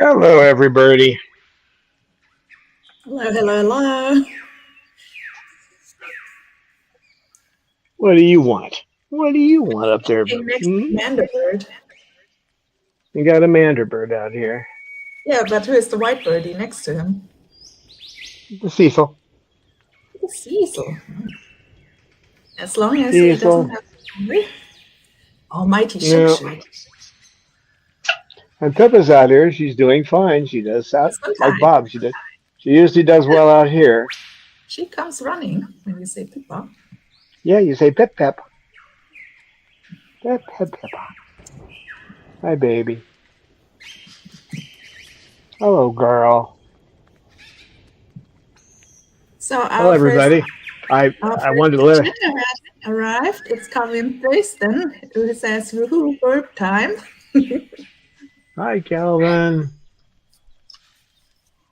Hello, everybody. Hello, hello, hello. What do you want? What do you want up there? Hey, next Amanda bird. You got a manderbird out here. Yeah, but who is the white birdie next to him? The Cecil. The Cecil. As long as Cecil. he doesn't have hungry. Almighty Yeah. shake. And Pippa's out here. She's doing fine. She does out like Bob. She usually does well out here. She comes running when you say Pippa. Yeah, you say Pip Pip. Pip Pip Pippa. Hi, baby. Hello, girl. So hello, everybody. I wanted to let arrived. It's Calvin Thurston who says woohoo burp time. Hi, Calvin.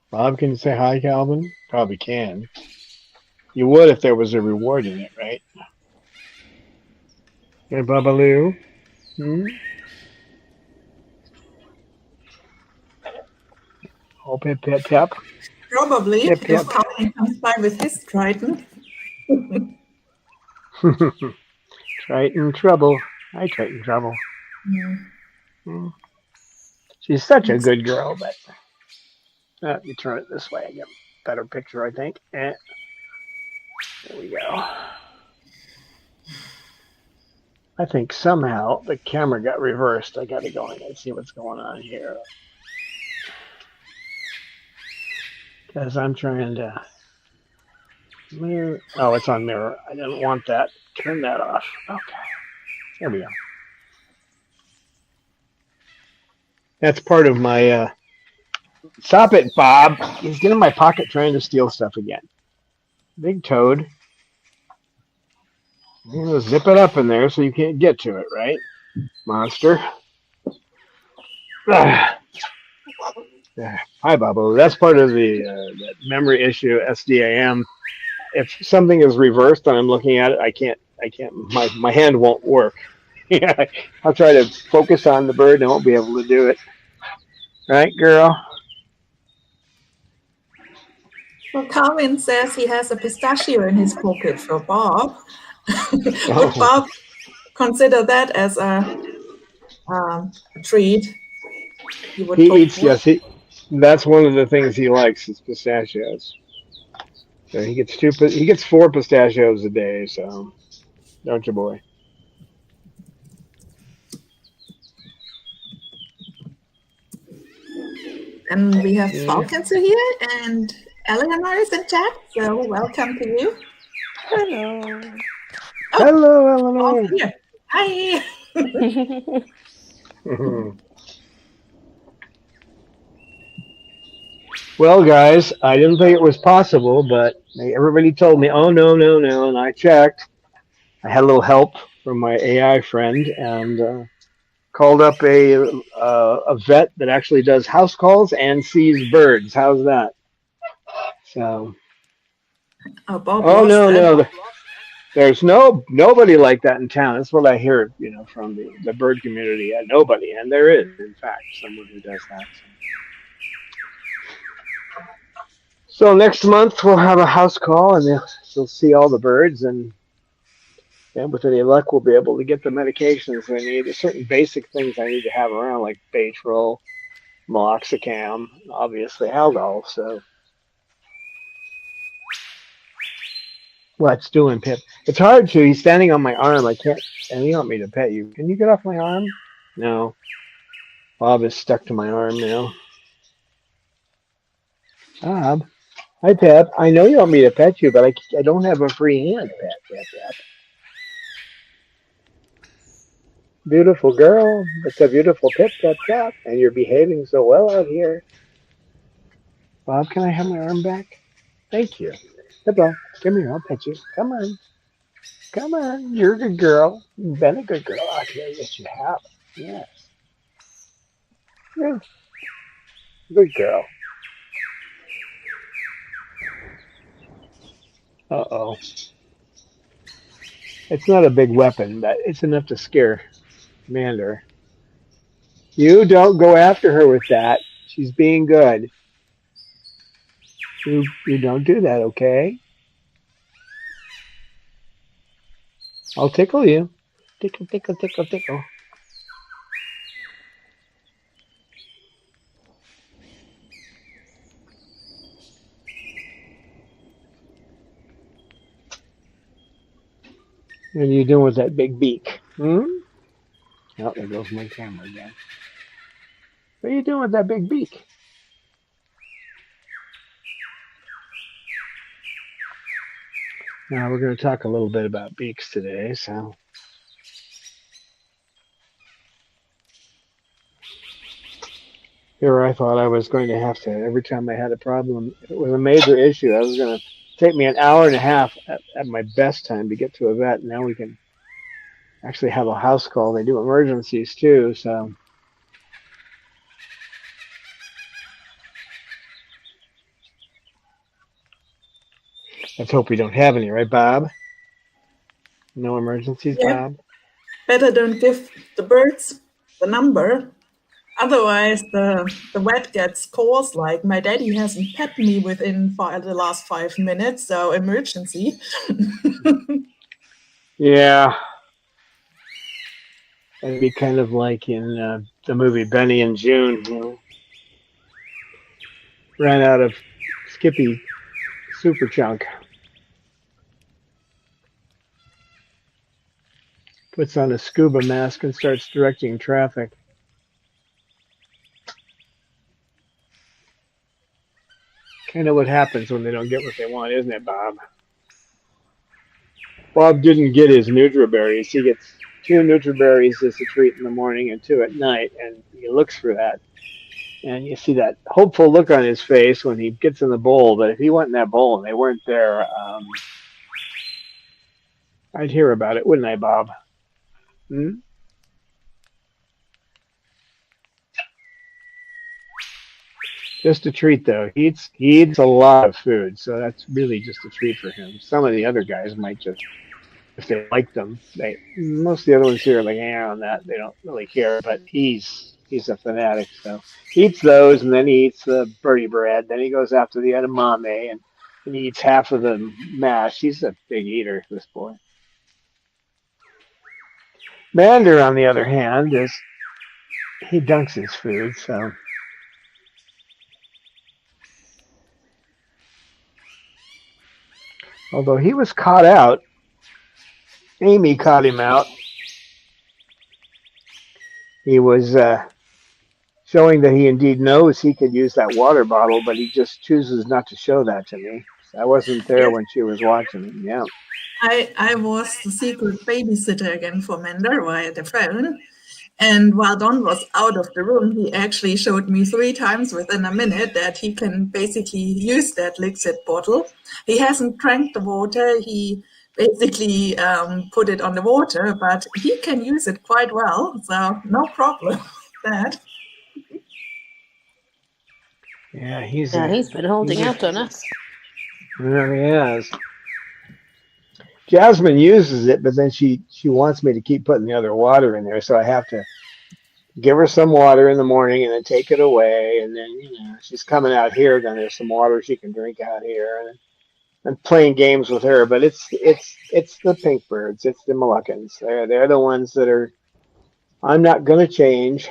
Bob, can you say hi, Calvin? Probably can. You would if there was a reward in it, right? Hey, Babaloo. Oh, Pip Pip Pip. Probably if Calvin comes by with his trident. Triton Trouble. Hi, Triton Trouble. Yeah. She's such a good girl, but you turn it this way. I get a better picture, I think. There we go. I think somehow the camera got reversed. I got to go in and see what's going on here. Because I'm trying to mirror. Oh, it's on mirror. I didn't want that. Turn that off. Okay. There we go. That's part of my. Stop it, Bob. He's getting in my pocket trying to steal stuff again. Big toad. You know, zip it up in there so you can't get to it, right? Monster. Hi, Bobo. That's part of the memory issue, SDAM. If something is reversed and I'm looking at it, I can't. My hand won't work. I'll try to focus on the bird and I won't be able to do it. Right, girl? Well, Calvin says he has a pistachio in his pocket for Bob. Would Bob consider that as a treat? He eats, yes. That's one of the things he likes is pistachios. So he gets 4 pistachios a day, so don't you, boy? And we have Falcons here, and Eleanor is in chat, so welcome to you. Hello. Oh, hello, Eleanor. Here. Hi. Well, guys, I didn't think it was possible, but everybody told me, oh, no, and I checked. I had a little help from my AI friend and called up a vet that actually does house calls and sees birds. How's that? So. Bob no. There's nobody like that in town. That's what I hear, from the bird community. Nobody, and there is, in fact, someone who does that. So next month we'll have a house call, and they'll see all the birds, and with any luck, we'll be able to get the medications we need. There's certain basic things I need to have around, like Baytril, Meloxicam, obviously Haldol. So. What's doing, Pip? It's hard to. He's standing on my arm. I can't. And you want me to pet you? Can you get off my arm? No. Bob is stuck to my arm now. Bob. Hi, Pip. I know you want me to pet you, but I don't have a free hand, Pep. Beautiful girl. It's a beautiful tip tap tap, and you're behaving so well out here. Bob, can I have my arm back? Thank you. Hey, Bob, come here. I'll pet you. Come on. Come on. You're a good girl. You've been a good girl out here. Yes, you have. Yes. Yeah. Good girl. Uh-oh. It's not a big weapon, but it's enough to scare Mander. You don't go after her with that. She's being good. You don't do that, okay? I'll tickle you. Tickle, tickle, tickle, tickle. What are you doing with that big beak? Hmm? Oh, there goes my camera again. What are you doing with that big beak? Now we're going to talk a little bit about beaks today. So here I thought I was going to have to, every time I had a problem, if it was a major issue, I was going to take me an hour and a half at my best time to get to a vet. Now we can actually have a house call. They do emergencies too. So let's hope we don't have any, right, Bob? No emergencies, Yeah, Bob? better don't give the birds the number. Otherwise, the vet gets calls like, my daddy hasn't pet me within the last 5 minutes, so emergency. Yeah. It'd be kind of like in the movie Benny and June, ran out of Skippy Super Chunk. Puts on a scuba mask and starts directing traffic. Kind of what happens when they don't get what they want, isn't it, Bob? Bob didn't get his Nutriberries. He gets two Nutriberries as a treat in the morning and two at night, and he looks for that. And you see that hopeful look on his face when he gets in the bowl. But if he went in that bowl and they weren't there, I'd hear about it, wouldn't I, Bob? Hmm? Just a treat, though. He eats a lot of food, so that's really just a treat for him. Some of the other guys might just, if they like them, they most of the other ones here are like, yeah, on that they don't really care. But he's a fanatic, so he eats those, and then he eats the birdie bread. Then he goes after the edamame, and he eats half of the mash. He's a big eater, this boy. Mander, on the other hand, is he dunks his food, so although he was caught out, Amy caught him out. He was showing that he indeed knows he could use that water bottle, but he just chooses not to show that to me. I wasn't there Yes, when she was watching. Yeah. I was the secret babysitter again for Mender via the phone. And while Don was out of the room, he actually showed me 3 times within a minute that he can basically use that liquid bottle. He hasn't drank the water. He basically put it on the water, but he can use it quite well. So no problem with that. Yeah, Yeah, he's been holding out on us. yeah, he has. Jasmine uses it, but then she wants me to keep putting the other water in there, so I have to give her some water in the morning and then take it away, and then she's coming out here. Then there's some water she can drink out here, and I'm playing games with her. But it's the pink birds, it's the Moluccans. They're the ones that are. I'm not gonna change.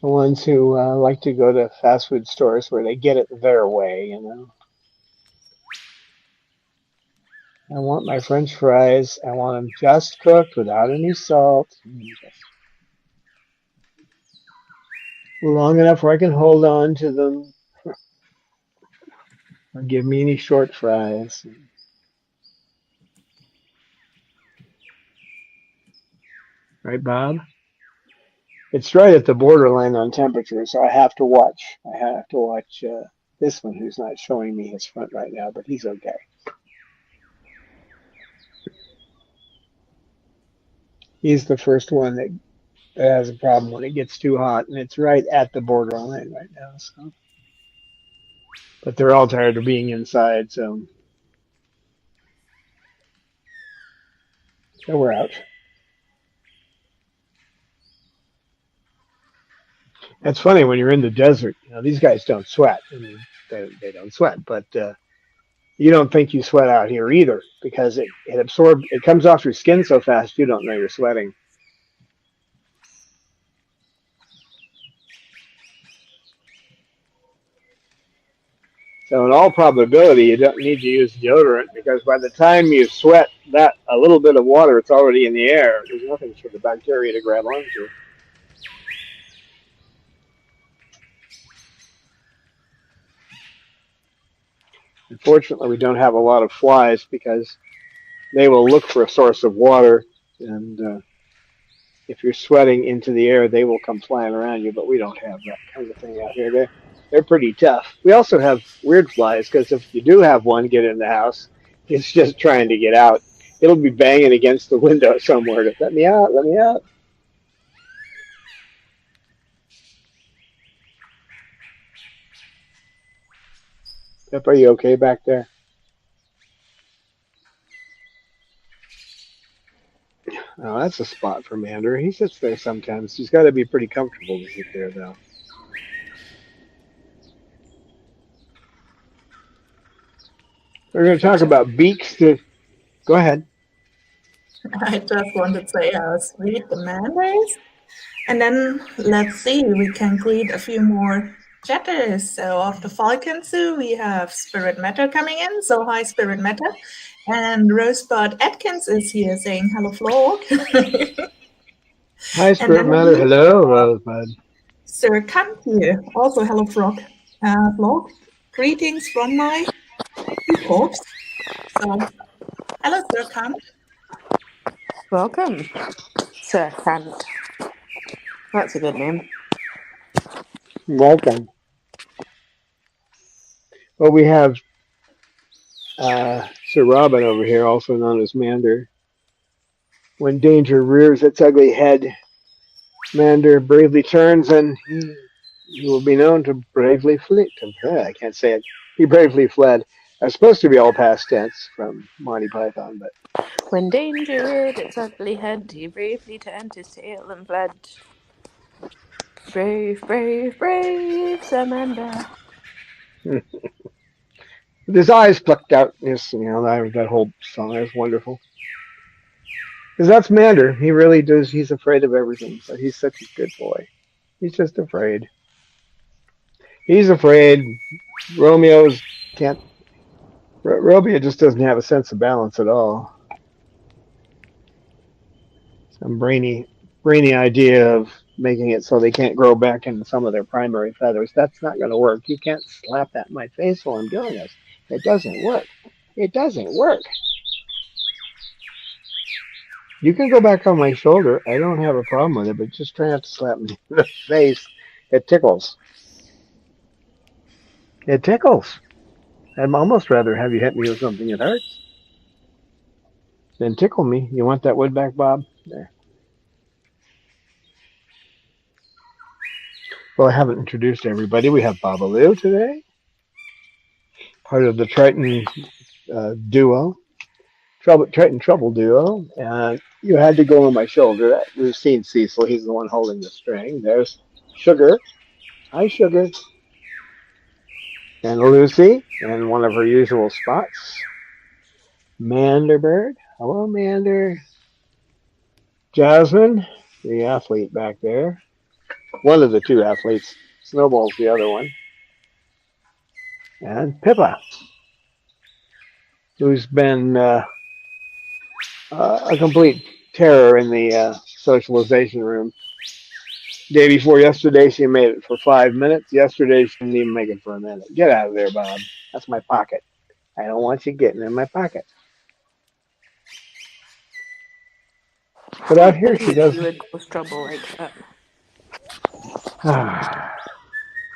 The ones who like to go to fast food stores where they get it their way. I want my French fries. I want them just cooked without any salt. Just long enough where I can hold on to them. Or give me any short fries. right, Bob? It's right at the borderline on temperature, so I have to watch. I have to watch this one, who's not showing me his front right now, but he's okay. He's the first one that has a problem when it gets too hot, and it's right at the borderline right now. So, but they're all tired of being inside, so we're out. It's funny when you're in the desert. You know, these guys don't sweat. I mean, they don't sweat, but you don't think you sweat out here either because it absorbs. It comes off your skin so fast you don't know you're sweating. So in all probability, you don't need to use deodorant because by the time you sweat that a little bit of water, it's already in the air. There's nothing for the bacteria to grab onto. Unfortunately, we don't have a lot of flies because they will look for a source of water, and if you're sweating into the air, they will come flying around you. But we don't have that kind of thing out here. They're pretty tough. We also have weird flies because if you do have one get in the house, it's just trying to get out. It'll be banging against the window somewhere to let me out, let me out. Pip, are you okay back there? Oh, that's a spot for Mander. He sits there sometimes. He's got to be pretty comfortable to sit there, though. We're going to talk about beaks. Go ahead. I just wanted to say how sweet the man is. And then let's see, we can greet a few more chatters. So after Falcon Zoo, we have Spirit Matter coming in. So hi, Spirit Matter. And Rosebud Atkins is here saying hello, Flo. Hi, And Spirit then Matter. Hello, Rosebud. Sir Kant here. Also hello, Frog. Vlog. Greetings from my peacocks. So hello, Sir Kant. Welcome, Sir Kant. That's a good name. Welcome. Well, we have Sir Robin over here, also known as Mander. When danger rears its ugly head, Mander bravely turns and he will be known to bravely flee. I can't say it. He bravely fled. It's supposed to be all past tense from Monty Python, but When danger reared its ugly head, he bravely turned his tail and fled. Brave, brave, brave, Samantha. with his eyes plucked out. Yes, that whole song is wonderful. Because that's Mander. He really does. He's afraid of everything, but he's such a good boy. He's just afraid. He's afraid. Romeo's can't. Romeo just doesn't have a sense of balance at all. Some brainy idea of making it so they can't grow back into some of their primary feathers. That's not going to work. You can't slap that in my face while I'm doing this. It doesn't work. It doesn't work. You can go back on my shoulder. I don't have a problem with it, but just try not to slap me in the face. It tickles. It tickles. I'd almost rather have you hit me with something that hurts than tickle me. You want that wood back, Bob? There. Well, I haven't introduced everybody. We have Babalu today, part of the Triton duo, Triton Trouble duo. And you had to go on my shoulder. We've seen Cecil. He's the one holding the string. There's Sugar. Hi, Sugar. And Lucy in one of her usual spots. Manderbird. Hello, Mander. Jasmine, the athlete back there. One of the two athletes. Snowball's the other one. And Pippa, who's been a complete terror in the socialization room. Day before yesterday, she made it for 5 minutes. Yesterday, she didn't even make it for a minute. Get out of there, Bob. That's my pocket. I don't want you getting in my pocket. But out here she If you doesn't. would cause trouble like that.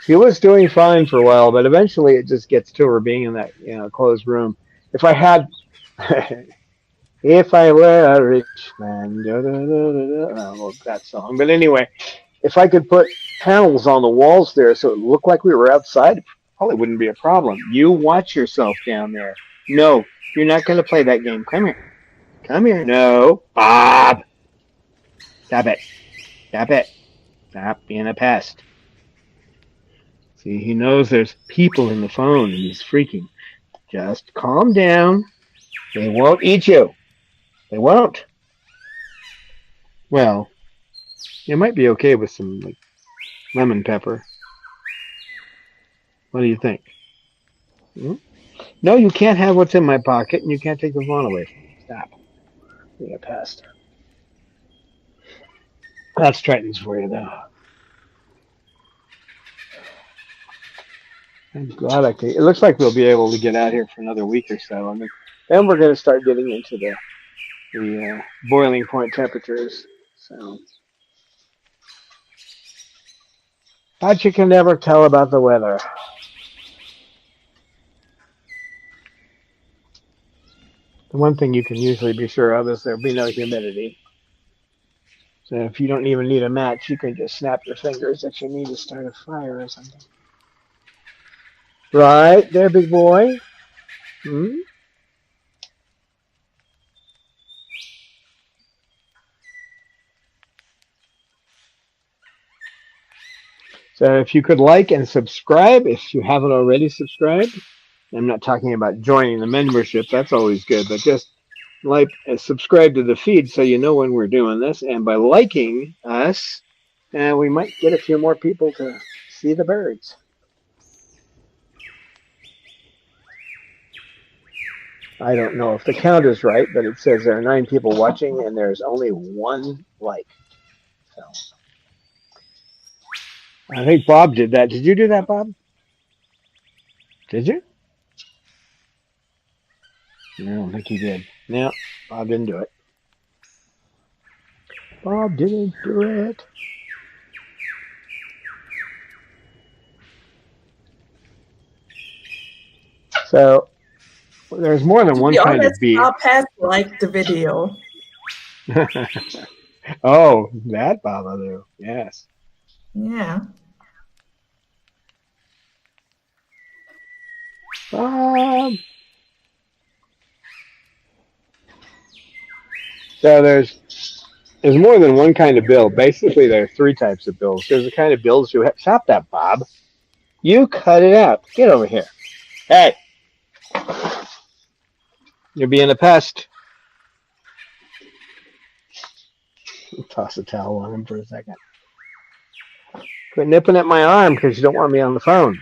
She was doing fine for a while, but eventually it just gets to her being in that closed room. If I had, if I were a rich man, da, da, da, da, da, I don't know that song. But anyway, if I could put panels on the walls there so it looked like we were outside, it probably wouldn't be a problem. You watch yourself down there. No, you're not going to play that game. Come here. Come here. No. Bob. Stop it. Stop it. Stop being a pest. See, he knows there's people in the phone and he's freaking. Just calm down. They won't eat you. They won't. Well, it might be okay with some like lemon pepper. What do you think? Hmm? No, you can't have what's in my pocket, and you can't take the phone away from me. Stop. Being a pest. That's Triton's for you, though. I'm glad I can. It looks like we'll be able to get out here for another week or so, and then we're going to start getting into the boiling point temperatures. So, but you can never tell about the weather. The one thing you can usually be sure of is there'll be no humidity. So if you don't even need a match, you can just snap your fingers that you need to start a fire or something. Right there, big boy. Hmm? So if you could like and subscribe, if you haven't already subscribed, I'm not talking about joining the membership, that's always good, but just like and subscribe to the feed so you know when we're doing this. And by liking us, we might get a few more people to see the birds. I don't know if the count is right, but it says there are 9 people watching and there's only 1 like. So I think Bob did that. Did you do that, Bob? Did you? No, I don't think he did. No, Bob didn't do it. Bob didn't do it. So there's more than To one be kind of honest, beak. our past liked the video. Oh, that Babalu. Yes. Yeah. Bob. So there's more than one kind of bill. Basically, there are 3 types of bills. There's the kind of bills you have. Stop that, Bob. You cut it out. Get over here. Hey, you're being a pest. Toss a towel on him for a second. Quit nipping at my arm because you don't want me on the phone.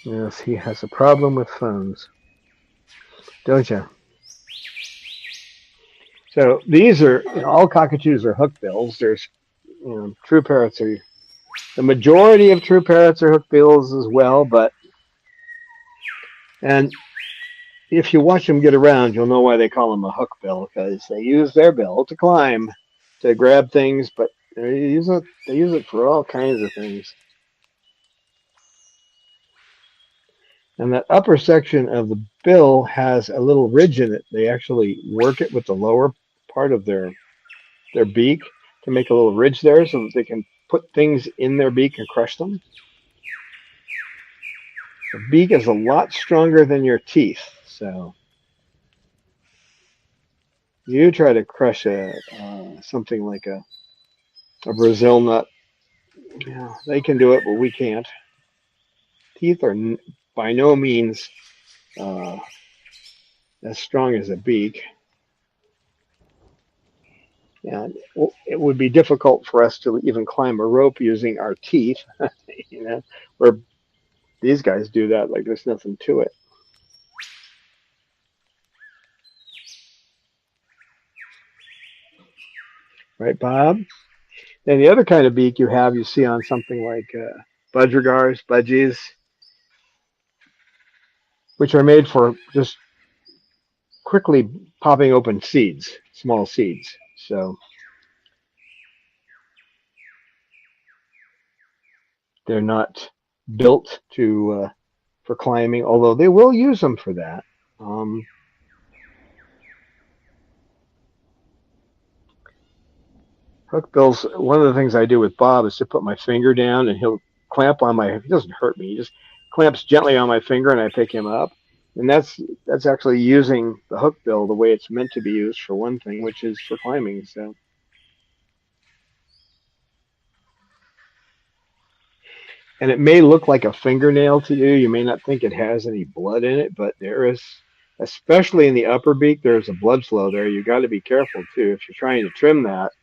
Yes, he has a problem with phones, don't you? So these are all cockatoos are hookbills. There's true parrots are the majority of true parrots are hookbills as well, and if you watch them get around, you'll know why they call them a hookbill because they use their bill to climb, to grab things, but they use it for all kinds of things. And that upper section of the bill has a little ridge in it. They actually work it with the lower part of their beak to make a little ridge there so that they can put things in their beak and crush them. The beak is a lot stronger than your teeth, so you try to crush something like a Brazil nut. Yeah, they can do it, but we can't. Teeth are by no means uh, as strong as a beak. And it would be difficult for us to even climb a rope using our teeth, where these guys do that like there's nothing to it. Right, Bob? Then the other kind of beak you see on something like budgers, budgies, which are made for just quickly popping open seeds, small seeds. So they're not built to for climbing, although they will use them for that. Um, Hookbills. One of the things I do with Bob is to put my finger down, and he'll clamp on my. He doesn't hurt me. He just clamps gently on my finger, and I pick him up. And that's actually using the hookbill the way it's meant to be used for one thing, which is for climbing. So, and it may look like a fingernail to you. You may not think it has any blood in it, but there is, especially in the upper beak, there's a blood flow there. You got to be careful too. If you're trying to trim that,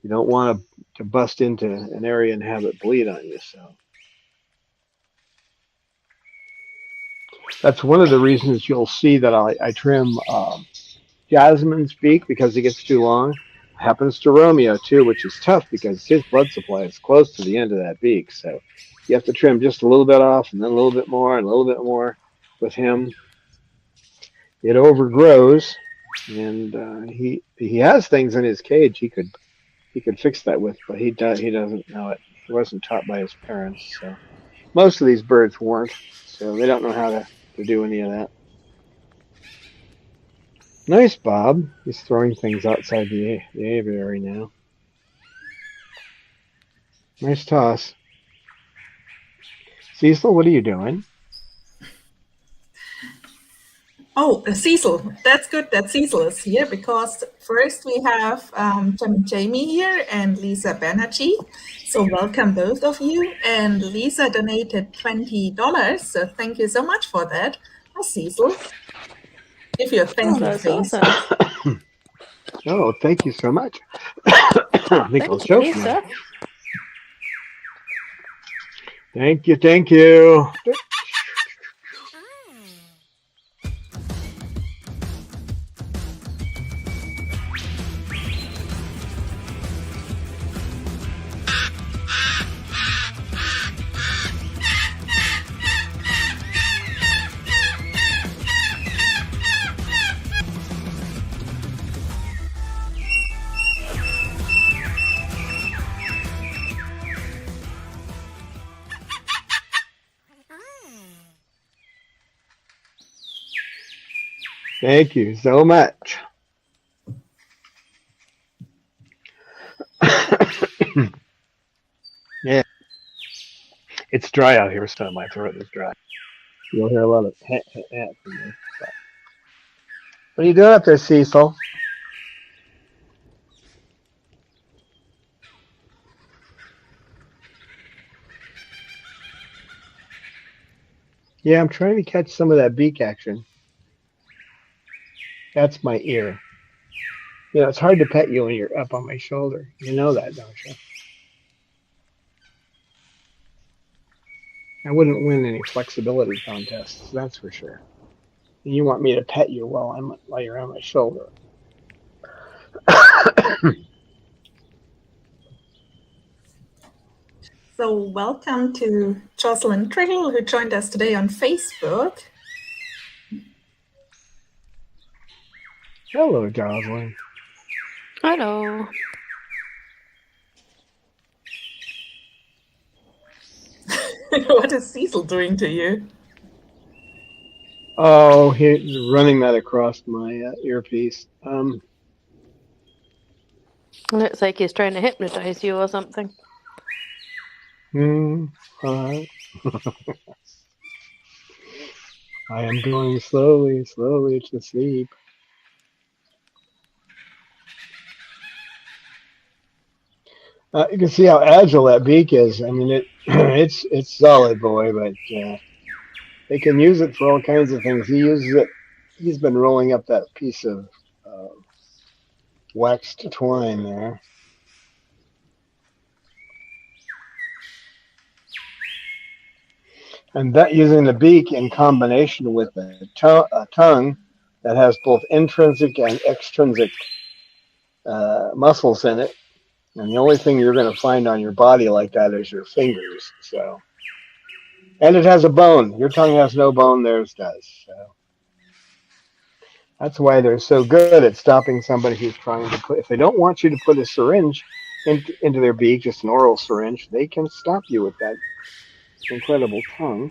you don't want to bust into an area and have it bleed on you. So that's one of the reasons you'll see that I trim Jasmine's beak because it gets too long. Happens to Romeo too, which is tough because his blood supply is close to the end of that beak. So you have to trim just a little bit off and then a little bit more and a little bit more. With him, it overgrows, and he has things in his cage he could fix that with, but he doesn't know it. He wasn't taught by his parents, so most of these birds weren't, so they don't know how to do any of that. Nice, Bob. He's throwing things outside the aviary now. Nice toss. Cecil, what are you doing? Oh, Cecil. That's good that Cecil is here because first we have Jamie here and Lisa Banerjee. So welcome both of you. And Lisa donated $20. So thank you so much for that. Hi, Cecil. Give you a thank you That's face. awesome. Oh, thank you so much. I think I'll Thank you, choke Lisa. now. Thank you, thank you. Thank you so much. Yeah, it's dry out here, so my throat is dry. You'll hear a lot of hat from me. But what are you doing up there, Cecil? Yeah, I'm trying to catch some of that beak action. That's my ear. You know, it's hard to pet you when you're up on my shoulder. You know that, don't you? I wouldn't win any flexibility contests, that's for sure. And you want me to pet you while you're on my shoulder. So welcome to Jocelyn Triggle, who joined us today on Facebook. Hello, Jocelyn. Hello. What is Cecil doing to you? Oh, he's running that across my earpiece. Looks like he's trying to hypnotize you or something. I am going slowly, slowly to sleep. You can see how agile that beak is. I mean, it's solid, boy, but they can use it for all kinds of things. He uses it. He's been rolling up that piece of uh, waxed twine there. And that using the beak in combination with a tongue that has both intrinsic and extrinsic muscles in it. And the only thing you're going to find on your body like that is your fingers. So And it has a bone. Your tongue has no bone, theirs does. So that's why they're so good at stopping somebody who's trying to put, if they don't want you to put a syringe into their beak, just an oral syringe, they can stop you with that incredible tongue.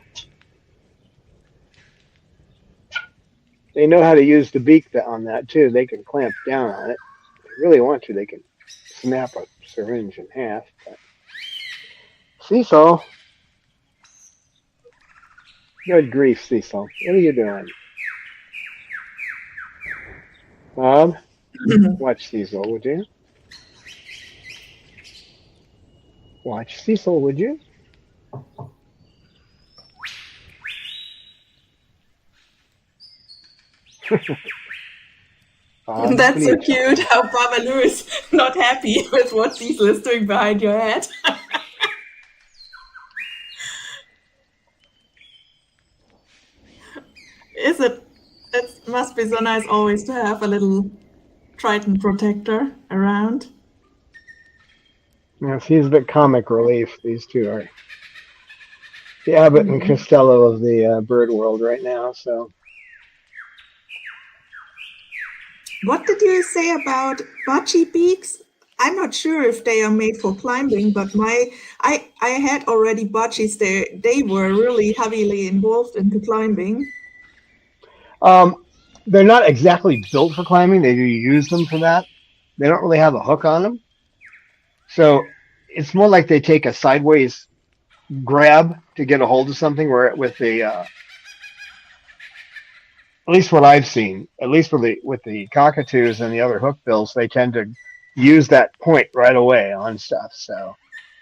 They know how to use the beak on that too. They can clamp down on it. If they really want to, they can snap a syringe in half. But Cecil, good grief, Cecil, what are you doing? Bob, watch Cecil, would you? Watch Cecil, would you? Bob, what are That's so you cute how Babalu is not happy with what Cecil is doing behind your head. Is it? It must be so nice always to have a little Triton protector around. Yes, he's a bit comic relief. These two are the Abbott and Costello of the bird world right now. So, What did you say about budgie beaks? I'm not sure if they are made for climbing, but I had already budgies. They were really heavily involved into climbing. um, they're not exactly built for climbing. They do use them for that. They don't really have a hook on them, so it's more like they take a sideways grab to get a hold of something. Where with the at least what I've seen, at least with the cockatoos and the other hookbills, they tend to use that point right away on stuff. So,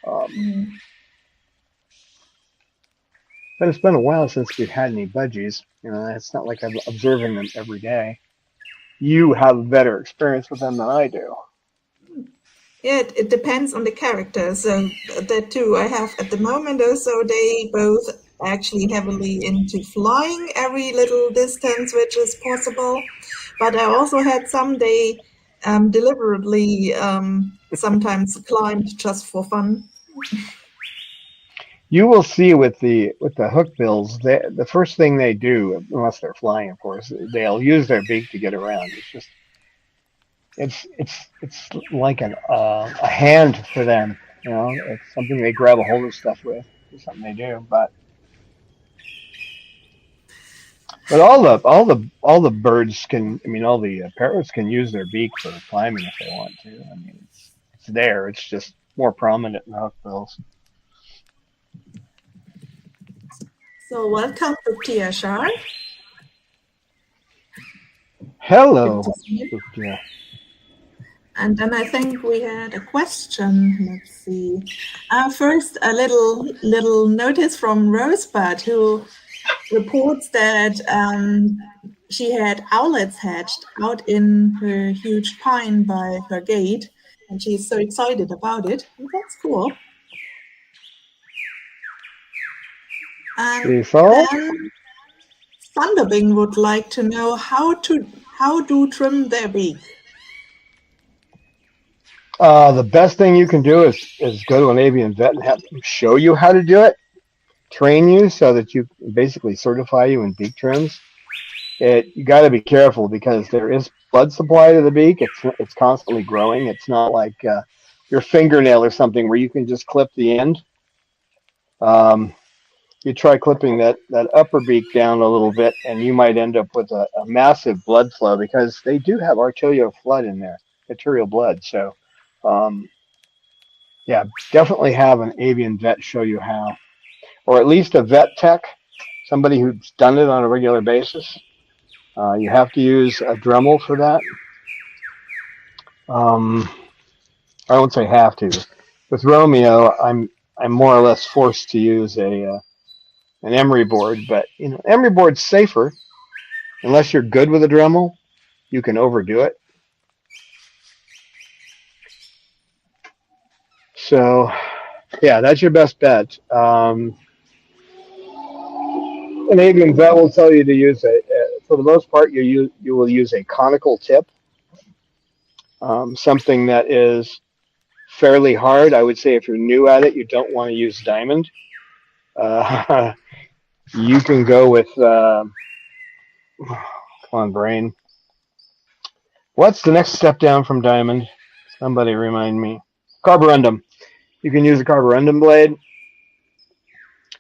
um, but it's been a while since we've had any budgies. You know, it's not like I'm observing them every day. You have a better experience with them than I do. Yeah, it depends on the character. So that too I have at the moment. Also, they both actually heavily into flying every little distance which is possible. But I also had some they deliberately sometimes climbed just for fun. You will see with the hookbills, the first thing they do, unless they're flying, of course, they'll use their beak to get around. It's just it's like a hand for them. You know, it's something they grab a hold of stuff with. It's something they do. But all the birds can. I mean, all the parrots can use their beak for climbing if they want to. I mean, it's there. It's just more prominent in the hookbills. So welcome to Tia Shar. Good Hello. to see you. Yeah. And then I think we had a question. Let's see. First, a little notice from Rosebud, who reports that she had owlets hatched out in her huge pine by her gate, and she's so excited about it. And that's cool. And Cecil? then Thunderbing would like to know how to trim their beak. The best thing you can do is go to an avian vet and have them show you how to do it, train you so that you basically certify you in beak trims. You got to be careful because there is blood supply to the beak. It's constantly growing. It's not like your fingernail or something where you can just clip the end. Um, you try clipping that upper beak down a little bit, and you might end up with a massive blood flow because they do have arterial blood in there, arterial blood. So, um, yeah, definitely have an avian vet show you how, or at least a vet tech, somebody who's done it on a regular basis. You have to use a Dremel for that. Um, I won't say have to. With Romeo, I'm more or less forced to use an emery board, but you know, emery board's safer unless you're good with a Dremel. You can overdo it. So, yeah, that's your best bet. An avian vet will tell you to use for the most part, you will use a conical tip, something that is fairly hard. I would say if you're new at it, you don't want to use diamond. You can go with, come on, brain. What's the next step down from diamond? Somebody remind me. Carborundum. You can use a carborundum blade,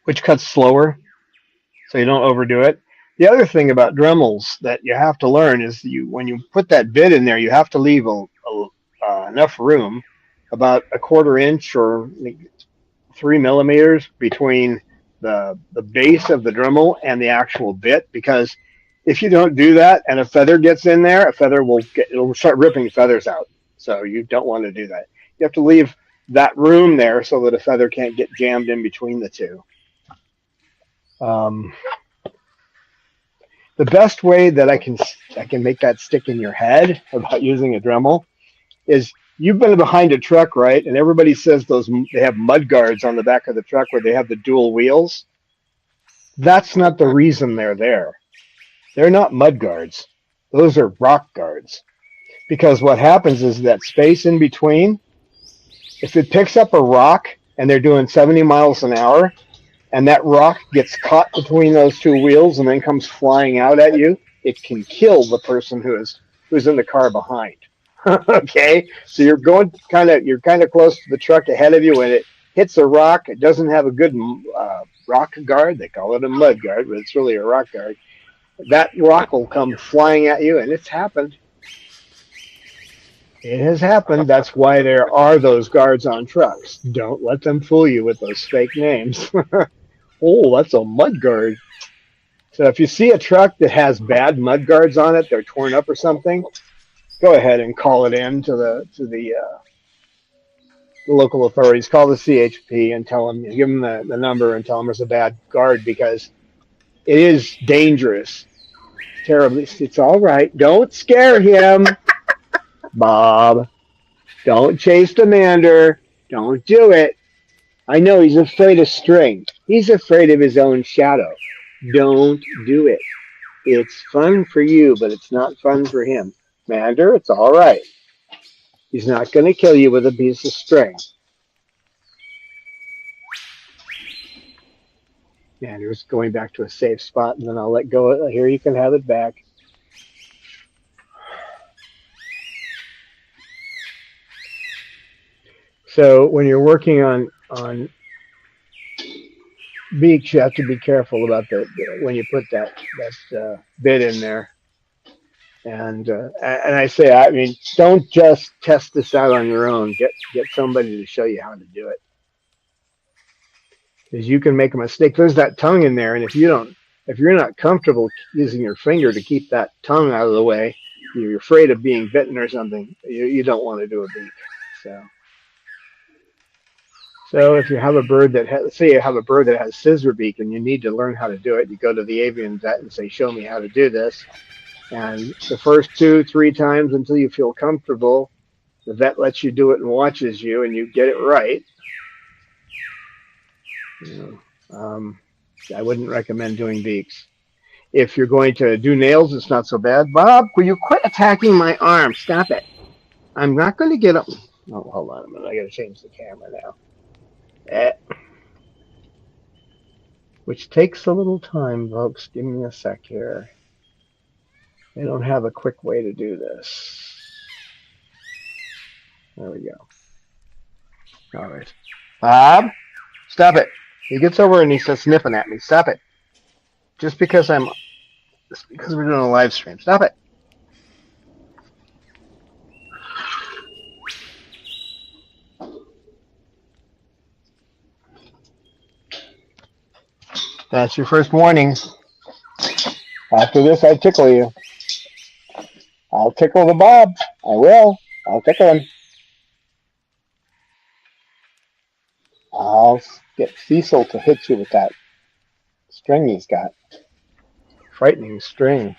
which cuts slower, so you don't overdo it. The other thing about Dremels that you have to learn is when you put that bit in there, you have to leave enough room, about a quarter inch or 3 millimeters between the base of the Dremel and the actual bit, because if you don't do that and a feather gets in there, it'll start ripping feathers out. So you don't want to do that. You have to leave that room there so that a feather can't get jammed in between the two. The best way that I can make that stick in your head about using a Dremel is, you've been behind a truck, right? And everybody says they have mud guards on the back of the truck where they have the dual wheels. That's not the reason they're there. They're not mud guards. Those are rock guards. Because what happens is that space in between, if it picks up a rock and they're doing 70 miles an hour, and that rock gets caught between those two wheels and then comes flying out at you, it can kill the person who's in the car behind. Okay, so you're kind of close to the truck ahead of you. When it hits a rock, it doesn't have a good rock guard. They call it a mud guard, but it's really a rock guard. That rock will come flying at you, and it's happened. It has happened. That's why there are those guards on trucks. Don't let them fool you with those fake names. Oh, that's a mud guard. So if you see a truck that has bad mud guards on it, they're torn up or something, go ahead and call it in to the local authorities. Call the CHP and tell them, give them the number and tell them there's a bad guard, because it is dangerous. Terribly. It's all right. Don't scare him, Bob. Don't chase the mander. Don't do it. I know he's afraid of string. He's afraid of his own shadow. Don't do it. It's fun for you, but it's not fun for him. Mander, it's all right. He's not going to kill you with a piece of string. Mander's going back to a safe spot, and then I'll let go. Here, you can have it back. So when you're working on beaks, you have to be careful about when you put that bit in there. And I say, I mean, don't just test this out on your own. Get somebody to show you how to do it, because you can make a mistake. There's that tongue in there, and if you're not comfortable using your finger to keep that tongue out of the way, you're afraid of being bitten or something. You don't want to do a beak. So if you have a bird say you have a bird that has scissor beak and you need to learn how to do it, you go to the avian vet and say, show me how to do this. And the first 2-3 times until you feel comfortable, the vet lets you do it and watches you, and you get it right. I wouldn't recommend doing beaks. If you're going to do nails, it's not so bad. Bob, will you quit attacking my arm? Stop it. I'm not going to get up. Oh, hold on a minute. I got to change the camera now. Which takes a little time, folks. Give me a sec here. They don't have a quick way to do this. There we go. All right. Bob, stop it. He gets over and he starts sniffing at me. Stop it. Just because we're doing a live stream. Stop it. That's your first warning. After this, I tickle you. I'll tickle the Bob. I will. I'll tickle him. I'll get Cecil to hit you with that string he's got. Frightening string.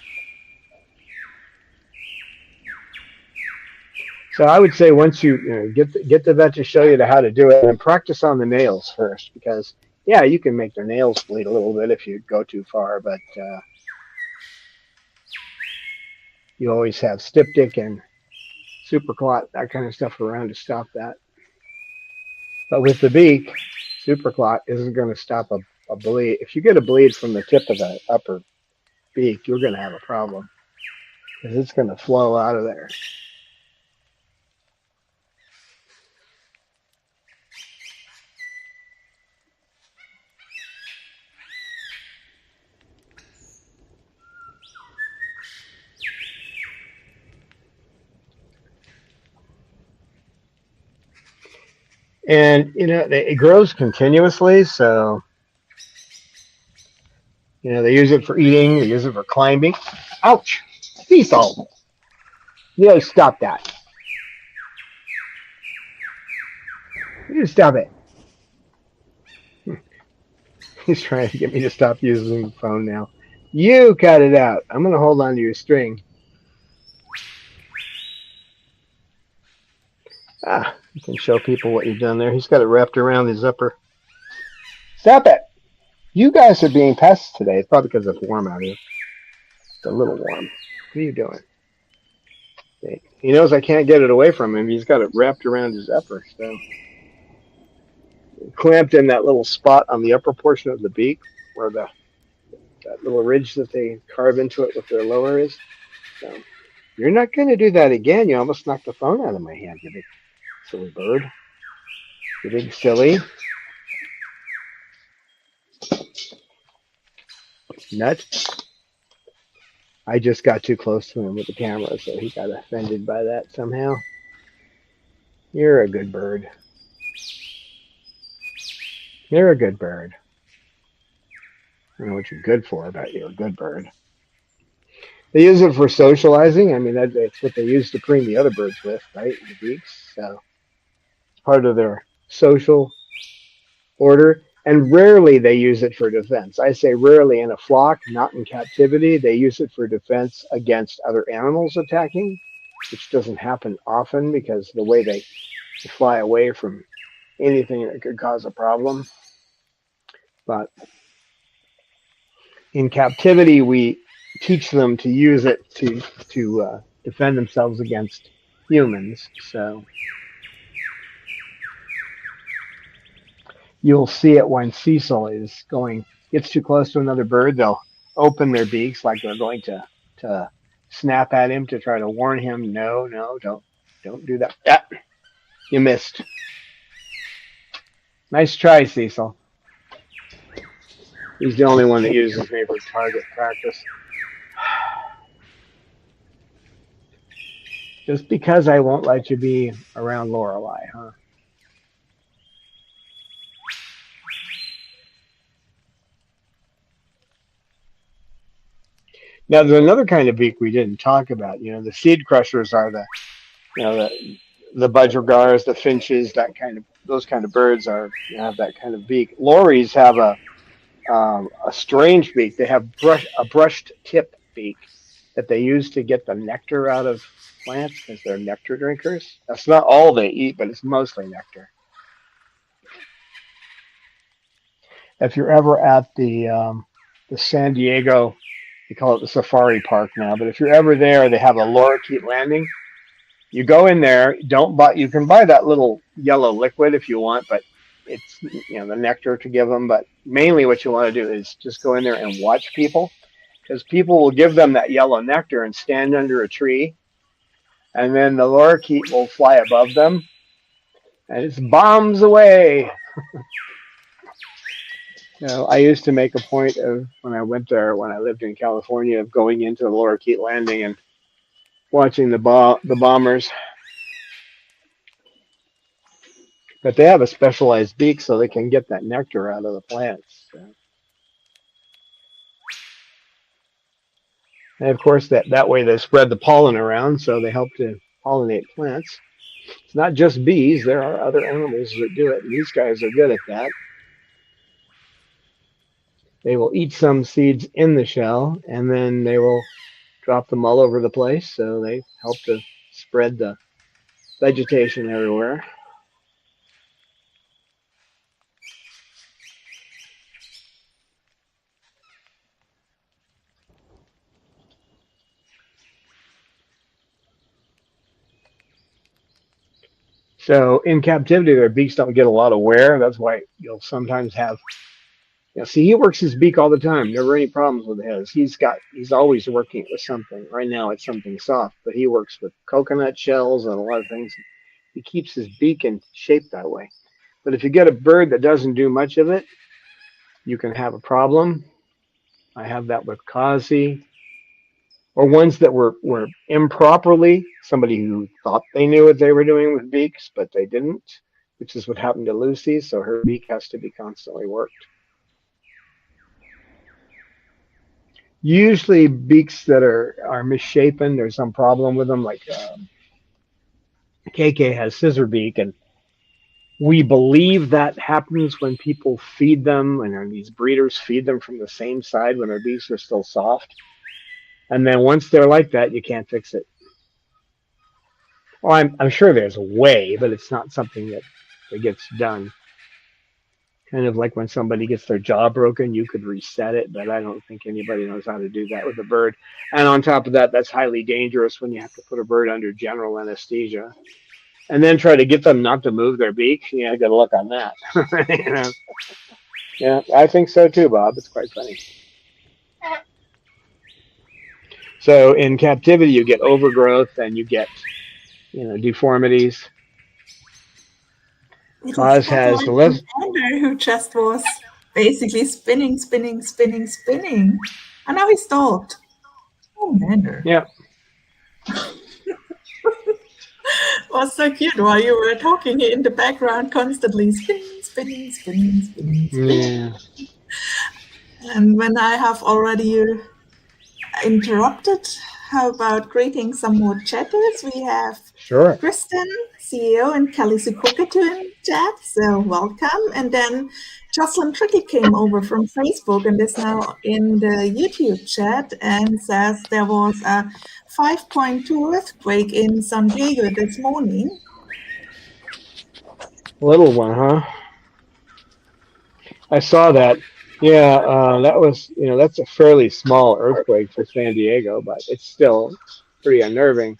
So I would say once you get the vet to show you how to do it, and practice on the nails first, because yeah, you can make their nails bleed a little bit if you go too far, but you always have styptic and superclot, that kind of stuff around to stop that. But with the beak, superclot isn't going to stop a bleed. If you get a bleed from the tip of the upper beak, you're going to have a problem because it's going to flow out of there. And, it grows continuously. So, they use it for eating. They use it for climbing. Ouch. Cecil. Stop that. You stop it. He's trying to get me to stop using the phone now. You cut it out. I'm going to hold on to your string. You can show people what you've done there. He's got it wrapped around his upper. Stop it. You guys are being pests today. It's probably because it's warm out here. It's a little warm. What are you doing? He knows I can't get it away from him. He's got it wrapped around his upper. So clamped in that little spot on the upper portion of the beak where that little ridge that they carve into it with their lower is. So you're not going to do that again. You almost knocked the phone out of my hand, you big silly bird. You big silly nut. I just got too close to him with the camera, so he got offended by that somehow. You're a good bird. You're a good bird. I don't know what you're good for, but you're a good bird. They use it for socializing. I mean, that's what they use to preen the other birds with, right? The beaks. So it's part of their social order. And rarely they use it for defense. I say rarely in a flock, not in captivity. They use it for defense against other animals attacking, which doesn't happen often because the way they fly away from anything that could cause a problem. But in captivity, we teach them to use it to defend themselves against humans. So you'll see it when Cecil gets too close to another bird. They'll open their beaks like they're going to snap at him to try to warn him. No, don't do that. Ah, you missed. Nice try, Cecil. He's the only one that uses me for target practice. Just because I won't let you be around Lorelei, huh? Now, there's another kind of beak we didn't talk about. The seed crushers are the budgergars, the finches, those kind of birds have that kind of beak. Lories have a strange beak. They have a brushed tip beak that they use to get the nectar out of plants because they're nectar drinkers. That's not all they eat, but it's mostly nectar. If you're ever at the San Diego, they call it the Safari Park now, but if you're ever there, they have a lorikeet landing. You go in there, you can buy that little yellow liquid if you want, but it's the nectar to give them. But mainly what you want to do is just go in there and watch people, because people will give them that yellow nectar and stand under a tree, and then the lorikeet will fly above them, and it's bombs away. I used to make a point of when I went there, when I lived in California, of going into the lorikeet landing and watching the bombers. But they have a specialized beak so they can get that nectar out of the plants. So. And of course, that way they spread the pollen around, so they help to pollinate plants. It's not just bees. There are other animals that do it, and these guys are good at that. They will eat some seeds in the shell, and then they will drop them all over the place, so they help to spread the vegetation everywhere. So in captivity, their beaks don't get a lot of wear. That's why you'll sometimes have Yeah, see, he works his beak all the time. Never any problems with his. He's always working with something. Right now, it's something soft, but he works with coconut shells and a lot of things. He keeps his beak in shape that way. But if you get a bird that doesn't do much of it, you can have a problem. I have that with Kazi, or ones that were improperly, somebody who thought they knew what they were doing with beaks, but they didn't, which is what happened to Lucy. So her beak has to be constantly worked. Usually beaks that are misshapen, there's some problem with them. Like KK has scissor beak, and we believe that happens when people feed them, and these breeders feed them from the same side when their beaks are still soft. And then once they're like that, you can't fix it. Well, I'm sure there's a way, but it's not something that gets done. Kind of like when somebody gets their jaw broken, you could reset it, but I don't think anybody knows how to do that with a bird. And on top of that, that's highly dangerous when you have to put a bird under general anesthesia and then try to get them not to move their beak. Yeah, good luck on that. You know? Yeah, I think so too, Bob. It's quite funny. So in captivity, you get overgrowth and you get, deformities. It Kaz looked has like the the list. gander who just was basically spinning, spinning, spinning, spinning. And now he stopped. Oh, Mander. Yeah. Was so cute while you were talking in the background, constantly spinning, spinning, spinning, spinning, spinning. Yeah. And when I have already interrupted, how about greeting some more chatters? We have Sure. Kristen, CEO, and Kelly Sukokatu in chat, so welcome. And then Jocelyn Tricky came over from Facebook and is now in the YouTube chat and says there was a 5.2 earthquake in San Diego this morning. Little one, huh? I saw that. Yeah, that was, that's a fairly small earthquake for San Diego, but it's still pretty unnerving.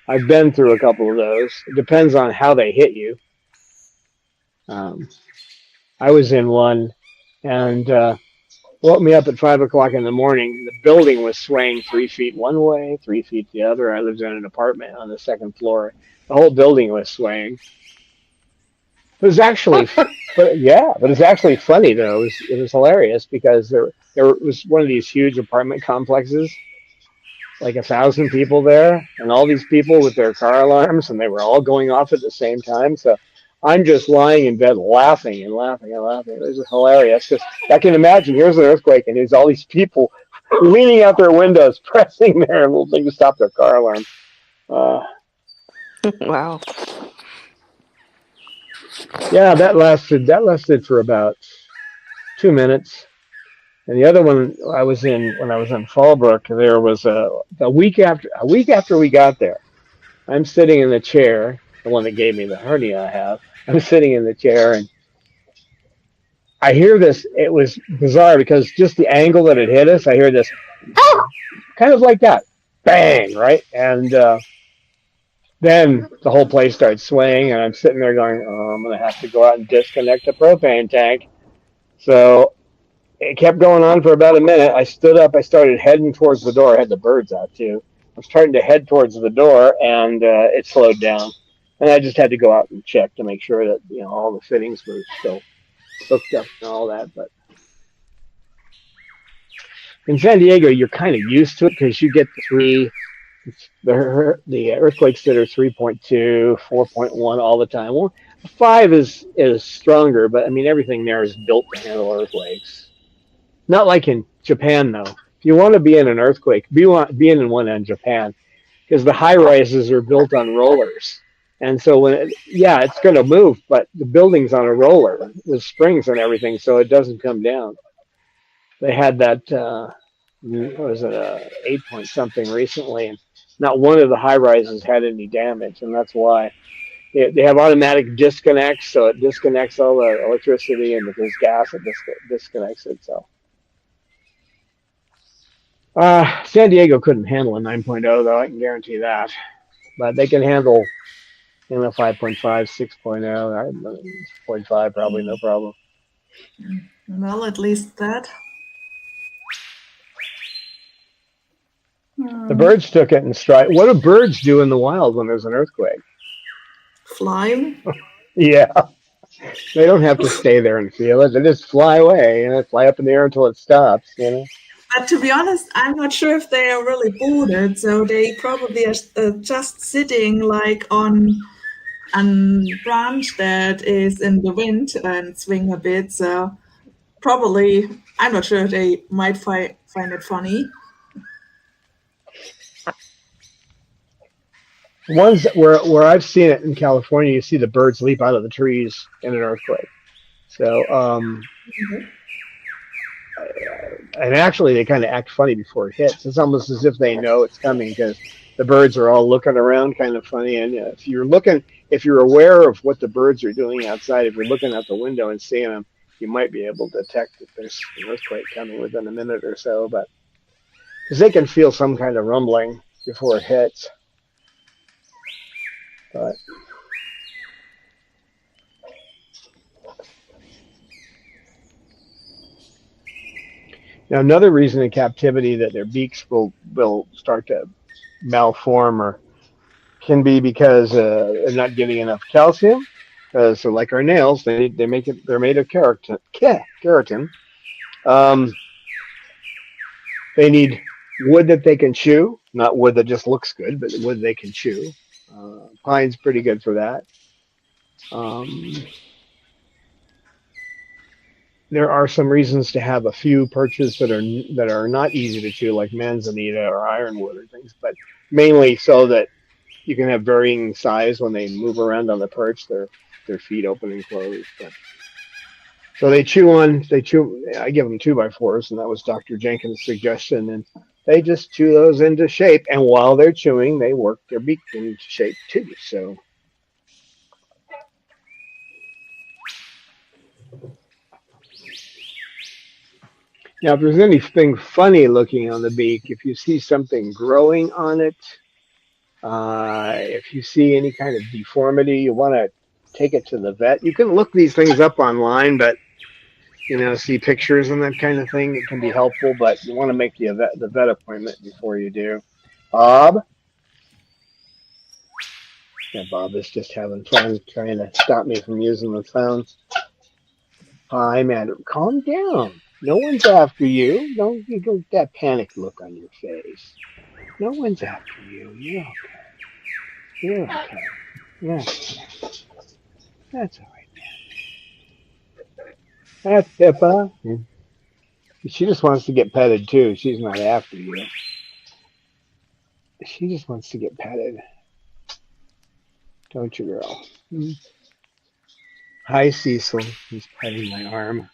I've been through a couple of those. It depends on how they hit you. Um, I was in one, and woke me up at 5 o'clock in the morning. The building was swaying 3 feet one way, 3 feet the other. I lived in an apartment on the second floor. The whole building was swaying. It was actually, but it's actually funny though. It was hilarious because there was one of these huge apartment complexes, like 1,000 people there, and all these people with their car alarms, and they were all going off at the same time. So I'm just lying in bed laughing and laughing and laughing. It was just hilarious because I can imagine here's an earthquake, and there's all these people leaning out their windows, pressing their little thing to stop their car alarm. Wow. Yeah, that lasted for about 2 minutes. And the other one I was in when I was in Fallbrook, there was a week after we got there. I'm sitting in the chair, the one that gave me the hernia I have. I'm sitting in the chair and I hear this. It was bizarre because just the angle that it hit us, I hear this kind of like that, bang, right? And then the whole place starts swaying, and I'm sitting there going, "Oh, I'm gonna have to go out and disconnect the propane tank." So it kept going on for about a minute. I stood up. I started heading towards the door. I had the birds out too. I was starting to head towards the door, and it slowed down. And I just had to go out and check to make sure that all the fittings were still hooked up and all that. But in San Diego, you're kind of used to it because you get the earthquakes that are 3.2, 4.1 all the time. Well, 5 is stronger, but I mean everything there is built to handle earthquakes. Not like in Japan, though. If you want to be in an earthquake, be in one in Japan, because the high rises are built on rollers, and so it's going to move, but the building's on a roller with springs and everything, so it doesn't come down. They had that what was it 8 point something recently, and not one of the high rises had any damage, and that's why they have automatic disconnects, so it disconnects all the electricity, and if there's gas, it disconnects it. So. San Diego couldn't handle a 9.0, though, I can guarantee that. But they can handle 5.5, 6.0, 6.5, probably no problem. Well, at least that. The birds took it in stride. What do birds do in the wild when there's an earthquake? Fly. Yeah, they don't have to stay there and feel it. They just fly away and fly up in the air until it stops. You know. But to be honest, I'm not sure if they are really boarded. So they probably are just sitting like on a branch that is in the wind and swing a bit. So probably, I'm not sure, they might find it funny. Ones where I've seen it in California, you see the birds leap out of the trees in an earthquake. So, and actually, they kind of act funny before it hits. It's almost as if they know it's coming because the birds are all looking around, kind of funny. And if you're aware of what the birds are doing outside, if you're looking out the window and seeing them, you might be able to detect that there's an earthquake coming within a minute or so. But because they can feel some kind of rumbling before it hits. But now, another reason in captivity that their beaks will start to malform or can be because they're not getting enough calcium. So, like our nails, they're made of keratin. Keratin. Um, they need wood that they can chew, not wood that just looks good, but wood they can chew. Pine's pretty good for that. Um, there are some reasons to have a few perches that are not easy to chew, like manzanita or ironwood or things, but mainly so that you can have varying size when they move around on the perch. Their feet open and close. But, so they chew. I give them 2x4s, and that was Dr. Jenkins' suggestion, and they just chew those into shape. And while they're chewing, they work their beak into shape too. So now, if there's anything funny looking on the beak, if you see something growing on it, if you see any kind of deformity, you want to take it to the vet. You can look these things up online, but see pictures and that kind of thing. It can be helpful, but you want to make the vet appointment before you do. Bob? Yeah, Bob is just having fun trying to stop me from using the phone. Hi, man. Calm down. No one's after you. Don't that panicked look on your face. No one's after you. You're okay. You're okay. Yeah, that's all right. That's Pippa. She just wants to get petted too. She's not after you. She just wants to get petted. Don't you, girl? Hi, Cecil. He's petting my arm.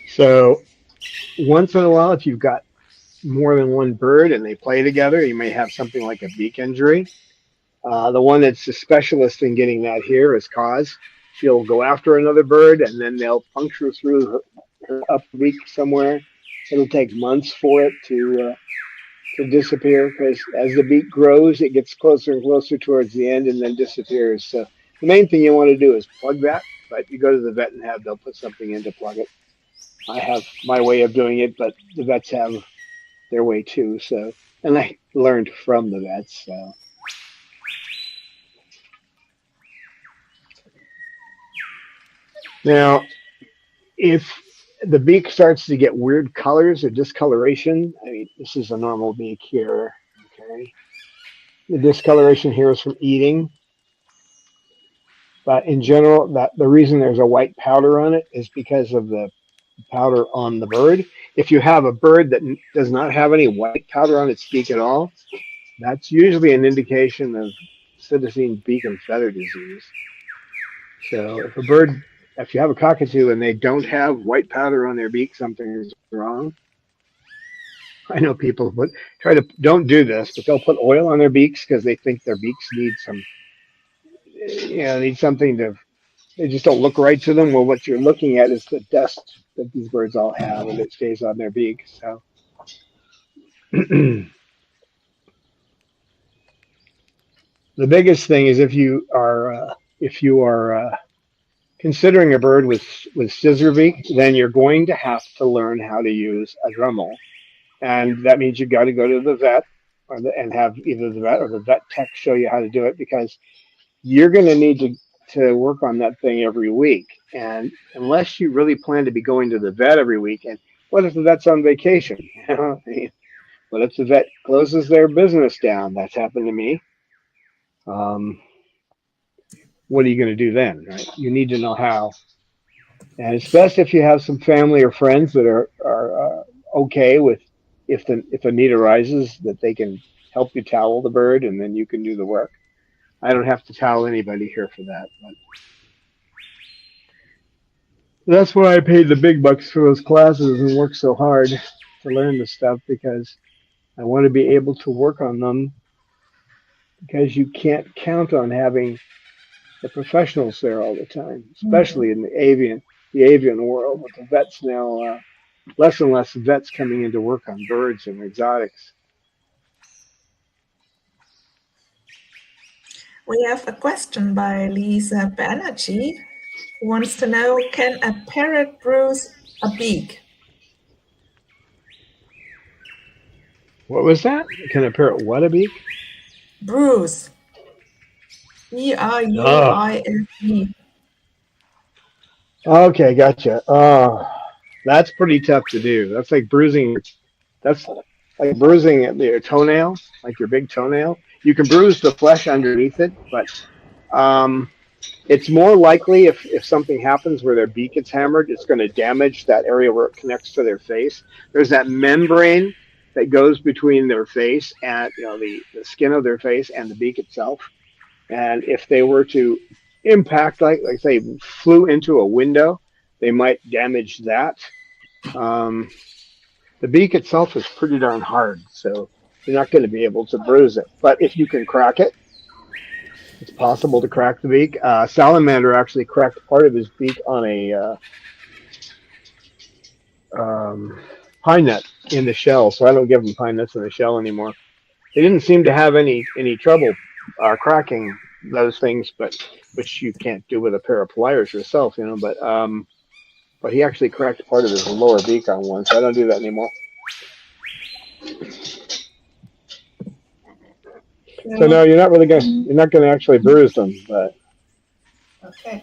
So once in a while, if you've got more than one bird and they play together, you may have something like a beak injury. The one that's a specialist in getting that here is Cause. She'll go after another bird and then they'll puncture through her upper beak somewhere. It'll take months for it to disappear because as the beak grows, it gets closer and closer towards the end and then disappears. So the main thing you want to do is plug that, but you go to the vet and they'll put something in to plug it. I have my way of doing it, but the vets have their way too. So, and I learned from the vets. So. Now, if the beak starts to get weird colors or discoloration, I mean, this is a normal beak here. Okay. The discoloration here is from eating. But in general, that the reason there's a white powder on it is because of the powder on the bird. If you have a bird that does not have any white powder on its beak at all, that's usually an indication of cytosine beak and feather disease. So if you have a cockatoo and they don't have white powder on their beak, something is wrong. I know people don't do this, but they'll put oil on their beaks because they think their beaks need something to. They just don't look right to them. Well, what you're looking at is the dust that these birds all have, and it stays on their beak. So, the biggest thing is if you are considering a bird with scissor beak, then you're going to have to learn how to use a Dremel, and that means you've got to go to the vet and have either the vet or the vet tech show you how to do it because you're going to need to work on that thing every week. And unless you really plan to be going to the vet every week, and what if the vet's on vacation? You know, I mean, what if the vet closes their business down? That's happened to me. Um, what are you going to do then? Right? You need to know how, and it's best if you have some family or friends that are okay with if a need arises that they can help you towel the bird, and then you can do the work. I don't have to towel anybody here for that, but that's why I paid the big bucks for those classes and worked so hard to learn this stuff because I want to be able to work on them because you can't count on having the professionals there all the time, especially in the avian world with the vets now. Less and less vets coming in to work on birds and exotics. We have a question by Lisa Banerjee, who wants to know, can a parrot bruise a beak? What was that? Can a parrot what a beak? Bruise. Oh, Bruise. okay, gotcha. Oh, that's pretty tough to do. That's like bruising. That's like bruising at your toenail, like your big toenail. You can bruise the flesh underneath it, but um, it's more likely if something happens where their beak gets hammered, it's going to damage that area where it connects to their face. There's that membrane that goes between their face and the skin of their face and the beak itself. And if they were to impact, like say, flew into a window, they might damage that. Um, the beak itself is pretty darn hard, so you're not going to be able to bruise it. But if you can crack it, it's possible to crack the beak. Salamander actually cracked part of his beak on a pine nut in the shell, so I don't give them pine nuts in the shell anymore. They didn't seem to have any trouble cracking those things, but which you can't do with a pair of pliers yourself, But he actually cracked part of his lower beak on one, so I don't do that anymore. So no, you're not gonna actually bruise them, but Okay.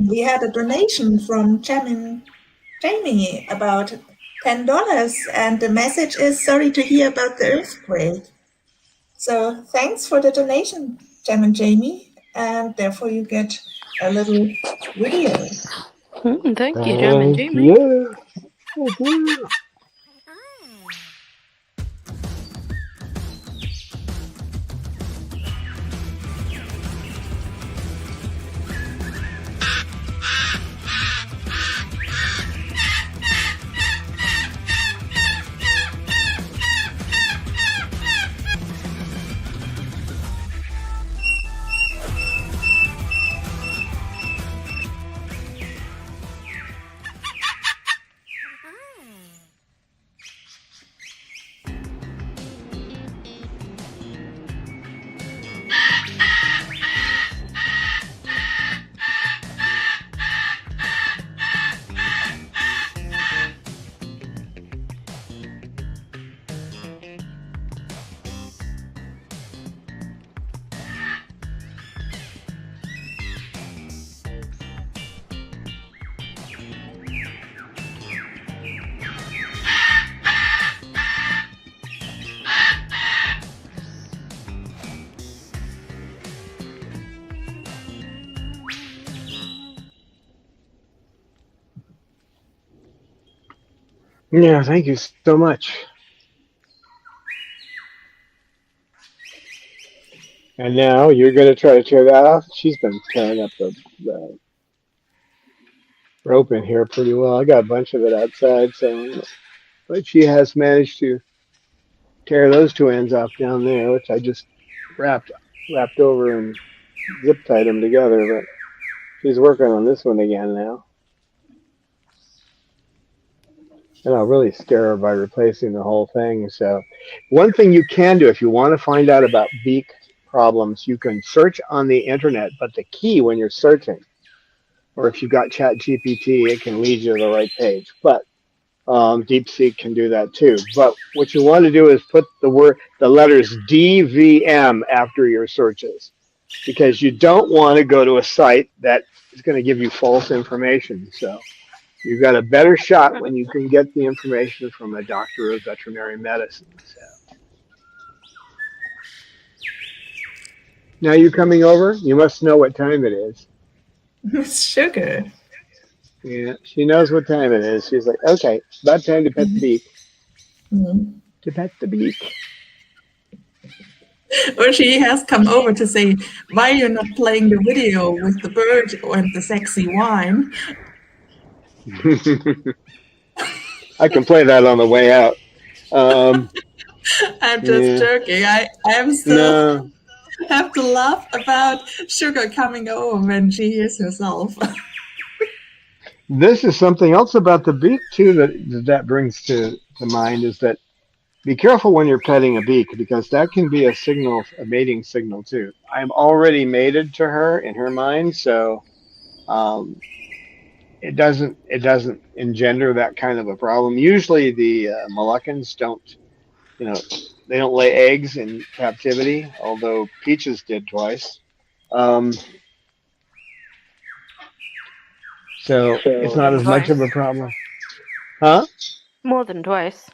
We had a donation from Jamie about $10, and the message is sorry to hear about the earthquake. So thanks for the donation, Jamie, and therefore you get a little video. Thank you, Jam and Jamie. you. Thank you. Yeah, thank you so much. And now you're going to try to tear that off. She's been tearing up the rope in here pretty well. I got a bunch of it outside, but she has managed to tear those two ends off down there, which I just wrapped wrapped over and zip tied them together. But she's working on this one again now. and I'll really scare her by replacing the whole thing. So, one thing you can do if you want to find out about beak problems, you can search on the internet. But the key when you're searching, or if you've got Chat GPT, it can lead you to the right page. But DeepSeek can do that too. But what you want to do is put the letters DVM after your searches, because you don't want to go to a site that is going to give you false information. So you've got a better shot when you can get the information from a doctor of veterinary medicine. So now you coming over? You must know what time it is. Sugar. Yeah, she knows what time it is. She's like, okay, it's about time to pet the beak. Mm. To pet the beak. Or she has come over to say, why you're not playing the video with the bird and the sexy wine? I can play that on the way out. Um, I'm just yeah, joking. I am still no, have to laugh about Sugar coming over when she hears herself. this is something else about the beak too that brings to mind is that be careful when you're petting a beak because that can be a signal, a mating signal too. I'm already mated to her in her mind, so um, it doesn't engender that kind of a problem. Usually the Moluccans don't, you know, they don't lay eggs in captivity, although Peaches did twice. Um, so it's More not than as much of a twice. problem, huh? More than twice.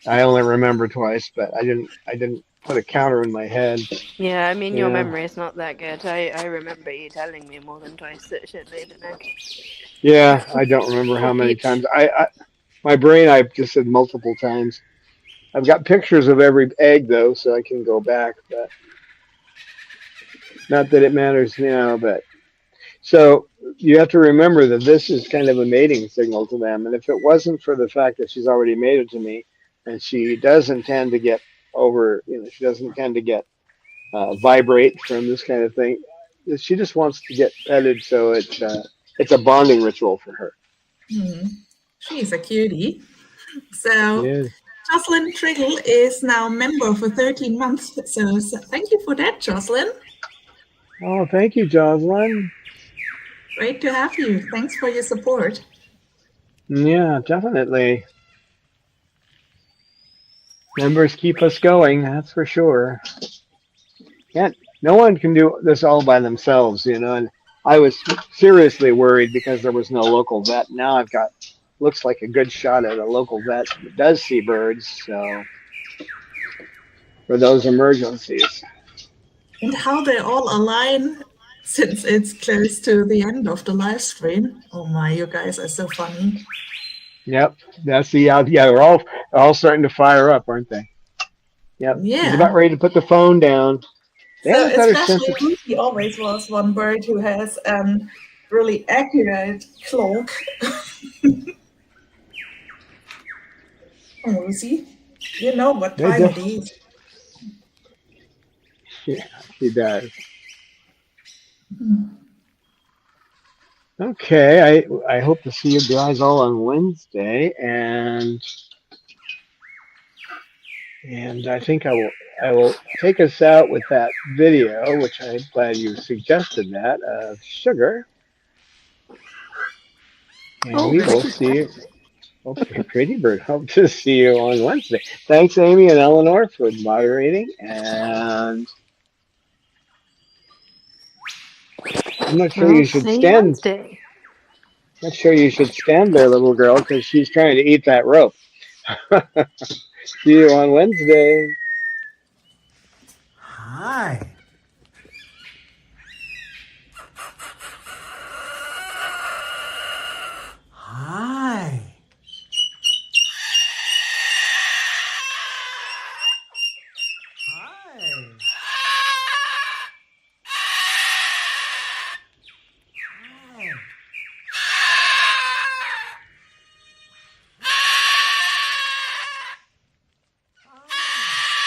I only remember twice, but I didn't put a counter in my head. Yeah, I mean, your Yeah, memory is not that good. I remember you telling me more than twice that she'd laid an egg. yeah. I don't remember Poor how many Peach. times. My brain, I've just said multiple times. I've got pictures of every egg though, so I can go back. But not that it matters now. But so you have to remember that this is kind of a mating signal to them. And if it wasn't for the fact that she's already mated to me, and she doesn't tend to get over, she doesn't tend to get vibrate from this kind of thing. She just wants to get petted, so it's a bonding ritual for her. Hmm. She's a cutie. So Yeah. Jocelyn Triggle is now member for 13 months. So thank you for that, Jocelyn. Oh, thank you, Jocelyn. Great to have you. Thanks for your support. Yeah, definitely. Members keep us going, that's for sure. Can't no one can do this all by themselves. And I was seriously worried because there was no local vet. Now I've got looks like a good shot at a local vet that does see birds, so for those emergencies. And how they all align since it's close to the end of the live stream. Oh my, you guys are so funny. Yep, that's the yeah. They're all starting to fire up, aren't they? Yep, she's Yeah. about ready to put the phone down. They So have a better sense especially of. Lucy always was one bird who has really accurate cloak. Oh, Lucy, you know what They time def- it is. yeah, she does. Okay, I hope to see you guys all on Wednesday, and I think I will take us out with that video, which I'm glad you suggested that of sugar, and Oh, we will pretty see bird. you. Okay, pretty bird. Hope to see you on Wednesday. Thanks, Amy and Eleanor, for moderating, and I'm not sure We'll you should see you stand. Wednesday. Not sure you should stand there, little girl, because she's trying to eat that rope. See you on Wednesday. Hi. Hi. Hi. Hi. Hi.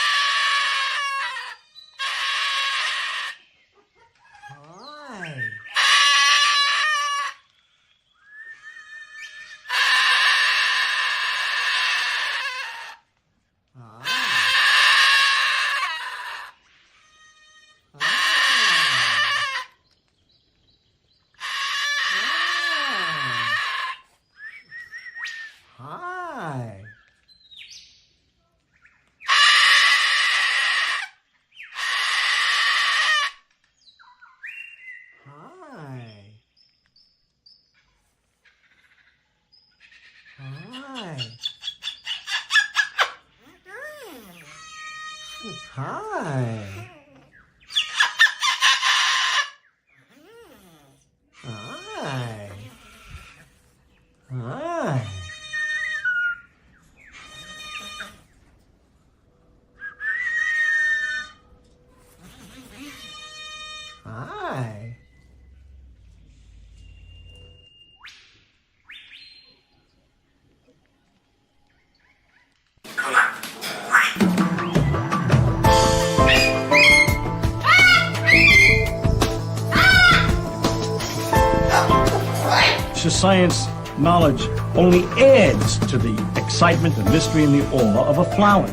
Much as science knowledge only adds to the excitement, the mystery, and the awe of a flower.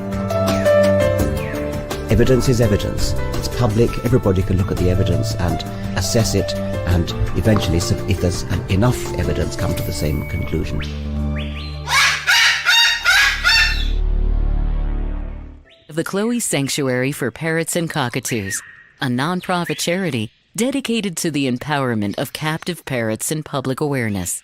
Evidence is evidence. It's public. Everybody can look at the evidence and assess it, and eventually, if there's enough evidence, come to the same conclusion. The Chloe Sanctuary for Parrots and Cockatoos, a non-profit charity dedicated to the empowerment of captive parrots and public awareness.